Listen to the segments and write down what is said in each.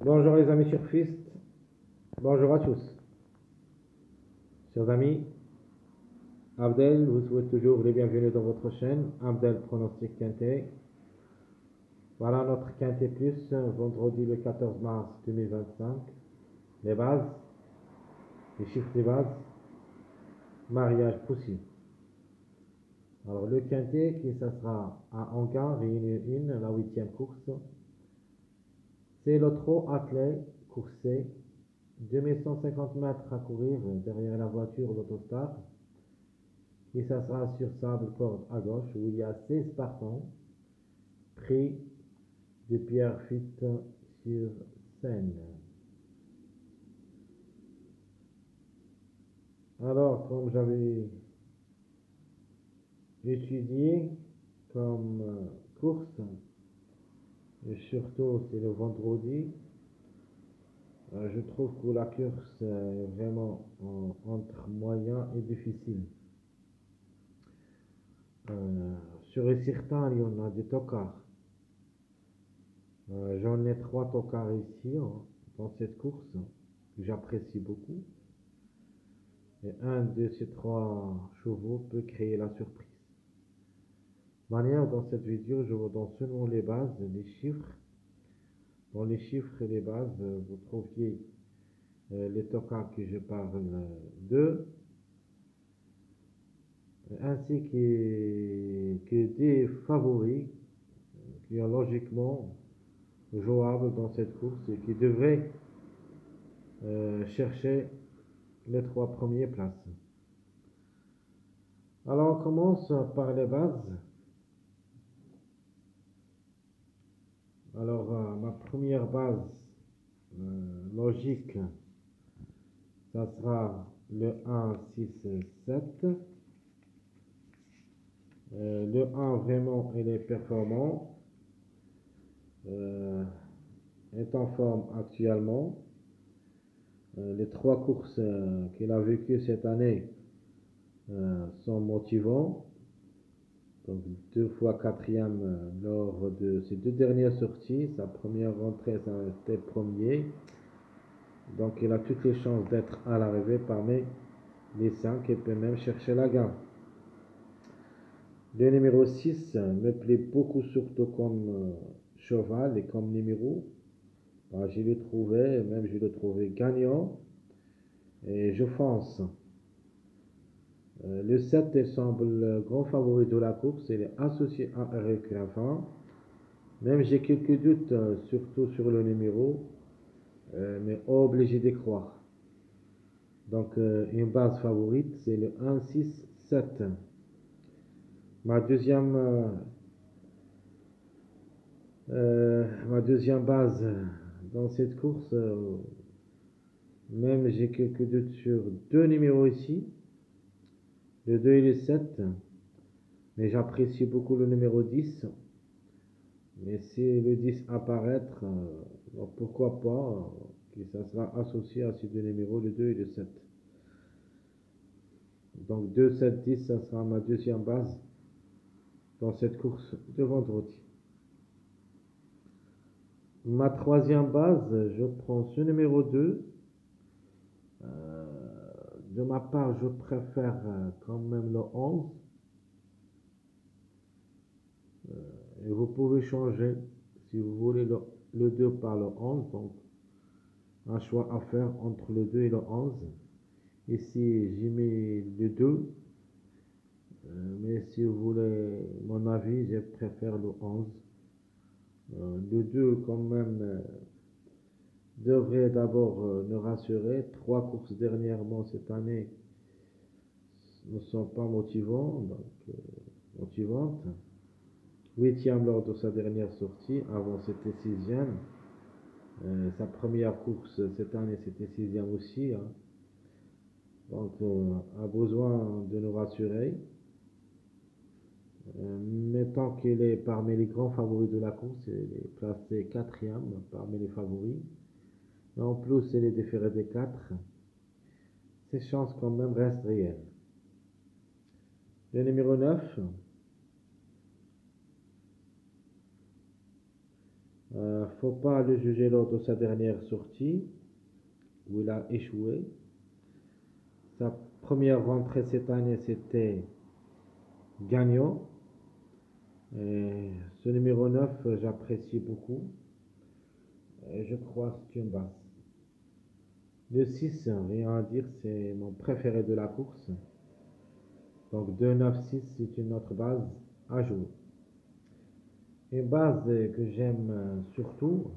Bonjour les amis surfistes, bonjour à tous. Chers amis, Abdel vous souhaite toujours les bienvenus dans votre chaîne, Abdel Pronostic Quintet. Voilà notre Quintet Plus, vendredi le 14 mars 2025. Les bases, les chiffres des bases, mariage possible. Alors le Quintet qui ça sera à Anguin, réunion 1, la 8e course. C'est le trot attelé, coursé, 2150 mètres à courir derrière la voiture l'Autostar. Et ça sera sur sable corde à gauche où il y a 16 partants pris de Pierrefitte sur scène. Alors, comme j'avais étudié comme course, et surtout c'est le vendredi, je trouve que la course est vraiment entre moyen et difficile. Sur certains, il y en a des tocards. J'en ai 3 tocards ici dans cette course que j'apprécie beaucoup. Et un de ces 3 chevaux peut créer la surprise. Manière dans cette vidéo, je vous donne seulement les bases, les chiffres. Dans les chiffres et les bases, vous trouviez les tocards que je parle d'eux, ainsi que des favoris qui sont logiquement jouables dans cette course et qui devraient chercher les 3 premières places. Alors on commence par les bases. Alors ma première base logique, ça sera le 1, 6, 7. Le 1 vraiment il est performant, est en forme actuellement. Les 3 courses qu'il a vécues cette année sont motivants. Donc 2 fois 4e lors de ses 2 dernières sorties. Sa première rentrée, ça a été premier. Donc il a toutes les chances d'être à l'arrivée parmi les 5 et peut même chercher la gagne. Le numéro 6 me plaît beaucoup, surtout comme cheval et comme numéro. Je l'ai trouvé, même je l'ai trouvé gagnant. Et je fonce. Le 7 il semble le grand favori de la course. Il est associé à Eric Raffin. Même j'ai quelques doutes, surtout sur le numéro, mais obligé d'y croire. Donc une base favorite, c'est le 1, 6, 7. Ma deuxième base dans cette course, même j'ai quelques doutes sur 2 numéros ici, le 2 et le 7, mais j'apprécie beaucoup le numéro 10. Mais si le 10 apparaître, pourquoi pas, que ça sera associé à ces 2 numéros, le 2 et le 7. Donc 2, 7, 10, ça sera ma deuxième base dans cette course de vendredi. Ma troisième base, je prends ce numéro 2. De ma part, je préfère quand même le 11. Et vous pouvez changer si vous voulez le 2 par le 11. Donc un choix à faire entre le 2 et le 11. Ici, j'ai mis le 2. Mais si vous voulez mon avis, je préfère le 11. Le 2 quand même devrait d'abord nous rassurer. 3 courses dernièrement cette année ne sont pas motivantes. 8e lors de sa dernière sortie, avant c'était 6e. Sa première course cette année c'était 6e aussi. Donc a besoin de nous rassurer. Mais tant qu'il est parmi les grands favoris de la course, il est placé 4e parmi les favoris. Et en plus, il est déféré des 4. Ses chances quand même restent réelles. Le numéro 9. Faut pas le juger lors de sa dernière sortie, où il a échoué. Sa première rentrée cette année, c'était gagnant. Et ce numéro 9, j'apprécie beaucoup. Et je crois que c'est une base. Le 6, rien à dire, c'est mon préféré de la course. Donc 2, 9, 6, c'est une autre base à jouer. Une base que j'aime surtout,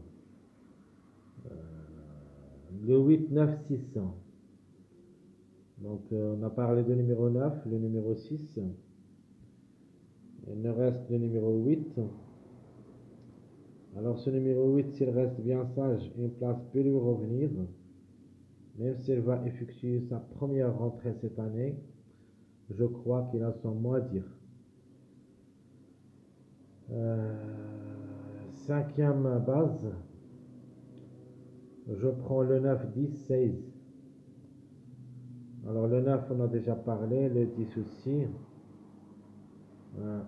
le 8, 9, 6. Donc on a parlé de numéro 9, le numéro 6. Il me reste le numéro 8. Alors ce numéro 8, s'il reste bien sage, une place peut lui revenir. Même s'il va effectuer sa première rentrée cette année, je crois qu'il a son mot à dire. Cinquième base, je prends le 9, 10, 16. Alors le 9, on a déjà parlé, le 10 aussi.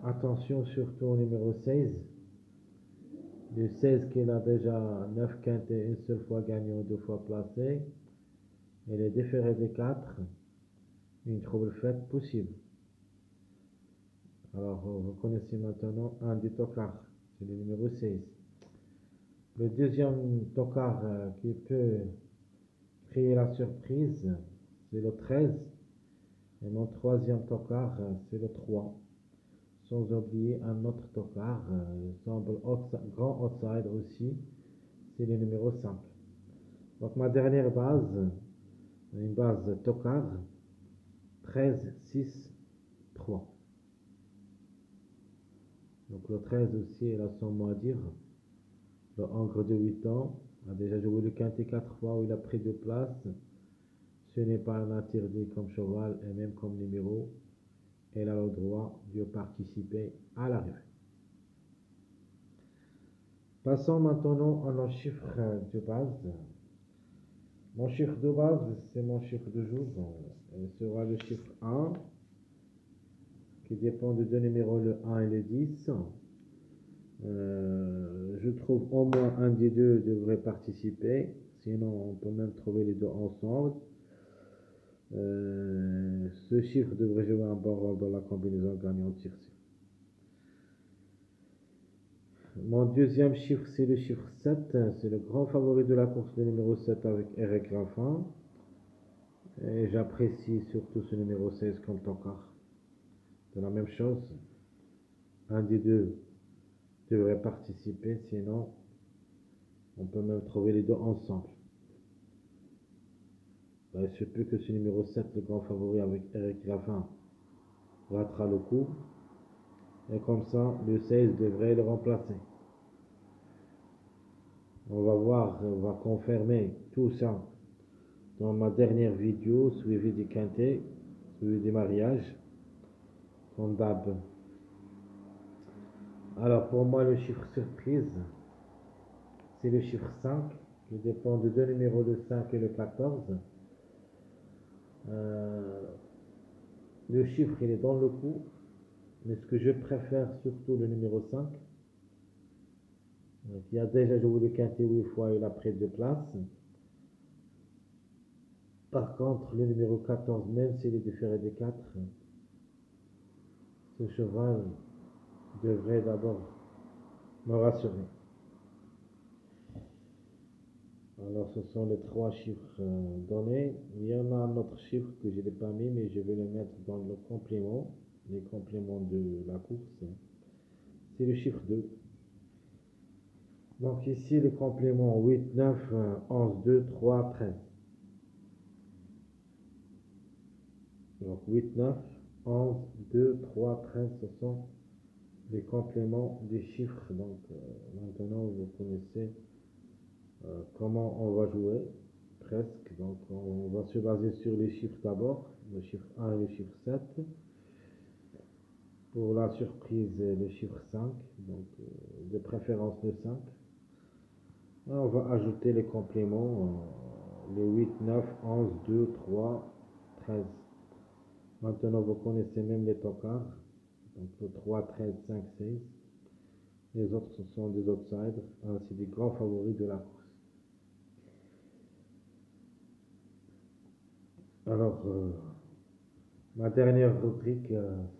Attention surtout au numéro 16. Le 16 qu'il a déjà 9 quintés, une seule fois gagnant, deux fois placé. Et les déférés des 4, une trouble faite possible. Alors vous connaissez maintenant un des tocards, c'est le numéro 16. Le deuxième tocard qui peut créer la surprise, c'est le 13. Et mon troisième tocard, c'est le 3. Sans oublier un autre tocard, il semble grand outsider aussi, c'est le numéro 5. Donc ma dernière base, une base tocard, 13, 6, 3. Donc le 13 aussi, il a son mot à dire. Le Hongre de 8 ans a déjà joué le quintet 4 fois où il a pris 2 places. Ce n'est pas un interdit comme cheval et même comme numéro. Elle a le droit de participer à l'arrivée. Passons maintenant à nos chiffres de base. Mon chiffre de base, c'est mon chiffre de jour. Ce sera le chiffre 1, qui dépend de deux numéros, le 1 et le 10. Je trouve au moins un des deux devrait participer. Sinon, on peut même trouver les deux ensemble. Ce chiffre devrait jouer un bon rôle dans la combinaison gagnant-tirci. Mon deuxième chiffre, c'est le chiffre 7. C'est le grand favori de la course, le numéro 7 avec Eric Raffin. Et j'apprécie surtout ce numéro 16 comme tocard. C'est la même chose. Un des deux devrait participer, sinon on peut même trouver les deux ensemble. Il se peut que ce numéro 7, le grand favori avec Eric Raffin, ratera le coup. Et comme ça, le 16 devrait le remplacer. On va voir, on va confirmer tout ça dans ma dernière vidéo, suivie des quintets, suivie des mariages, comme d'hab. Alors pour moi, le chiffre surprise, c'est le chiffre 5, qui dépend de deux numéros, le 5 et le 14. Le chiffre, il est dans le coup, mais ce que je préfère surtout le numéro 5, qui a déjà joué le quintet 8 fois, il a pris 2 places. Par contre, le numéro 14, même s'il est différé des 4, ce cheval devrait d'abord me rassurer. Alors, ce sont les 3 chiffres donnés. Il y en a un autre chiffre que je n'ai pas mis, mais je vais le mettre dans le complément, les compléments de la course. C'est le chiffre 2. Donc ici, le complément 8, 9, 11, 2, 3, 13. Donc 8, 9, 11, 2, 3, 13, ce sont les compléments des chiffres. Donc maintenant, vous connaissez comment on va jouer, presque. Donc on va se baser sur les chiffres d'abord, le chiffre 1 et le chiffre 7. Pour la surprise, le chiffre 5, donc de préférence le 5. On va ajouter les compléments, les 8, 9, 11, 2, 3, 13. Maintenant, vous connaissez même les tocards, donc le 3, 13, 5, 16. Les autres, ce sont des outsiders, c'est des grands favoris de la course. Alors, ma dernière rubrique,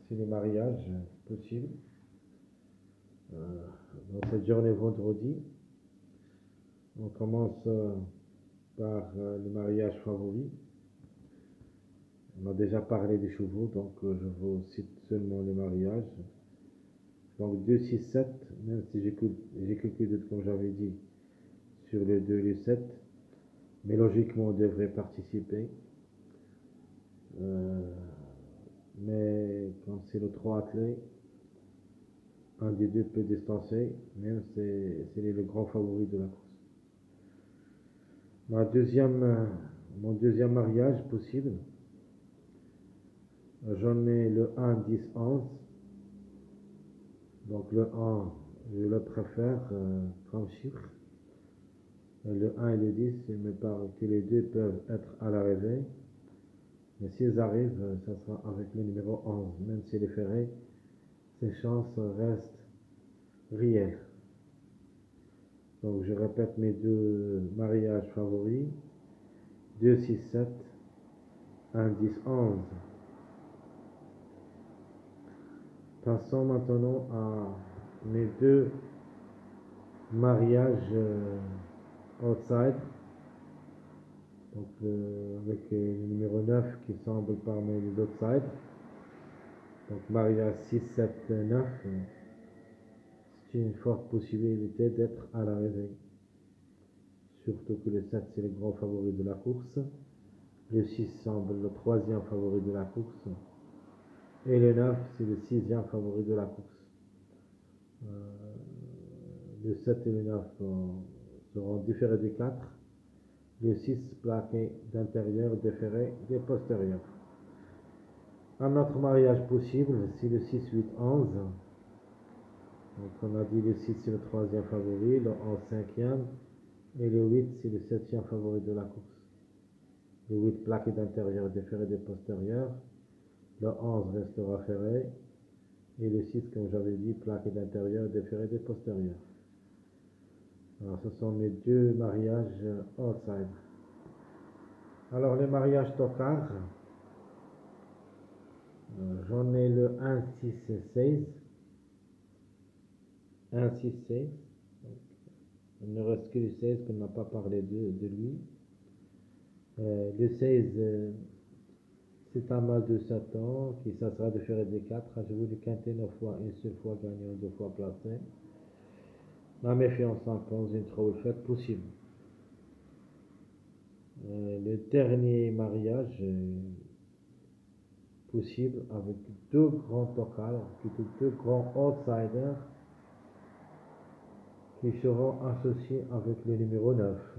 c'est les mariages possibles. Dans cette journée vendredi, on commence par le mariage favori. On a déjà parlé des chevaux, donc je vous cite seulement les mariages. Donc 2, 6, 7, même si j'ai quelques doutes, comme j'avais dit, sur le 2 et le 7, mais logiquement on devrait participer. Mais quand c'est le 3 attelé, un des deux peut distancer, même si c'est le grand favori de la course. Mon deuxième mariage possible, j'en ai le 1, 10, 11. Donc le 1, je le préfère comme chiffre. Le 1 et le 10, il me paraît que les deux peuvent être à l'arrivée. Mais s'ils arrivent, ça sera avec le numéro 11. Même s'il est ferré, ses chances restent réelles. Donc je répète mes deux mariages favoris. 2, 6, 7, 1, 10, 11. Passons maintenant à mes deux mariages outside. Donc avec le numéro 9 qui semble parmi les outside. Donc mariage 6, 7, 9. C'est une forte possibilité d'être à l'arrivée. Surtout que le 7 c'est le grand favori de la course. Le 6 semble le troisième favori de la course. Et le 9 c'est le sixième favori de la course. Le 7 et le 9 seront différés des 4. Le 6 plaqué d'intérieur, différé des postérieurs. Un autre mariage possible, c'est le 6, 8, 11. Donc on a dit le 6 c'est le troisième favori, le 11 cinquième, et le 8 c'est le septième favori de la course. Le 8 plaqué d'intérieur, différé des postérieurs. Le 11 restera ferré. Et le 6, comme j'avais dit, plaqué d'intérieur, différé des postérieurs. Alors ce sont mes deux mariages outside. Alors les mariages tocards, j'en ai le 1, 6, 16. 1, 6, 16. Il ne reste que le 16 qu'on n'a pas parlé de lui. Le 16, c'est un mâle de 7 ans qui ça sera de faire des 4. Je vous le quinté 9 fois, une seule fois gagnant, 2 fois placé. La méfiance impose une trouble faite possible. Le dernier mariage possible avec deux grands tocals, plutôt deux grands outsiders qui seront associés avec le numéro 9.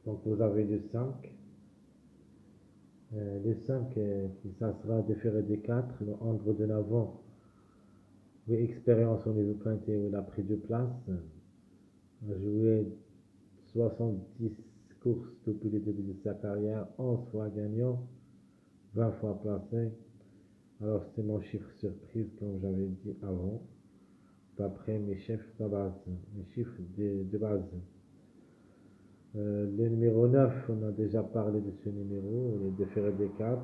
Donc vous avez le 5. Le 5 qui ça sera différé des 4. Le Andre de Navon, expérience au niveau quinté où il a pris 2 places. A joué 70 courses depuis le début de sa carrière, 11 fois gagnant, 20 fois placé. Alors c'est mon chiffre surprise comme j'avais dit avant, d'après mes chiffres de base, mes chiffres de base. Le numéro 9, on a déjà parlé de ce numéro, il est différé des 4.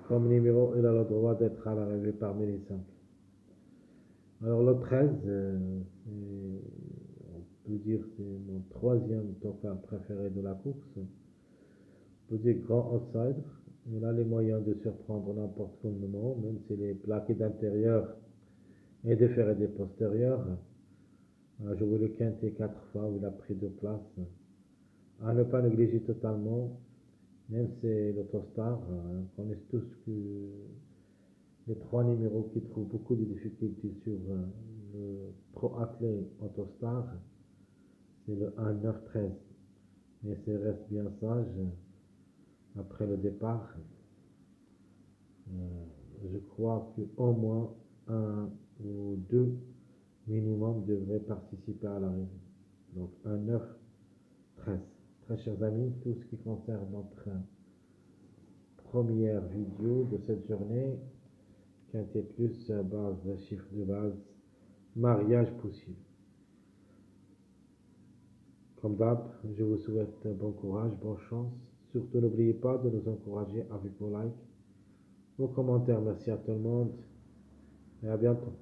Comme numéro, il a le droit d'être à l'arrivée parmi les 5. Alors le 13, on peut dire que c'est mon troisième total préféré de la course. On peut dire grand outsider. Il a les moyens de surprendre n'importe quel moment, même s'il est plaqué d'intérieur et différé des postérieurs. A joué le quintet 4 fois où il a pris 2 places. À ne pas négliger totalement, même si c'est l'autostar, on connaît tous que les 3 numéros qui trouvent beaucoup de difficultés sur le Pro Athlé Autostar, c'est le 1, 9, 13. Mais s'il reste bien sage, après le départ, je crois qu'au moins un ou deux minimum devraient participer à l'arrivée. Donc 1, 9, 13. Très chers amis, tout ce qui concerne notre première vidéo de cette journée. Quintet plus, base, chiffre de base, mariage possible. Comme d'hab, je vous souhaite bon courage, bonne chance. Surtout n'oubliez pas de nous encourager avec vos likes, vos commentaires. Merci à tout le monde et à bientôt.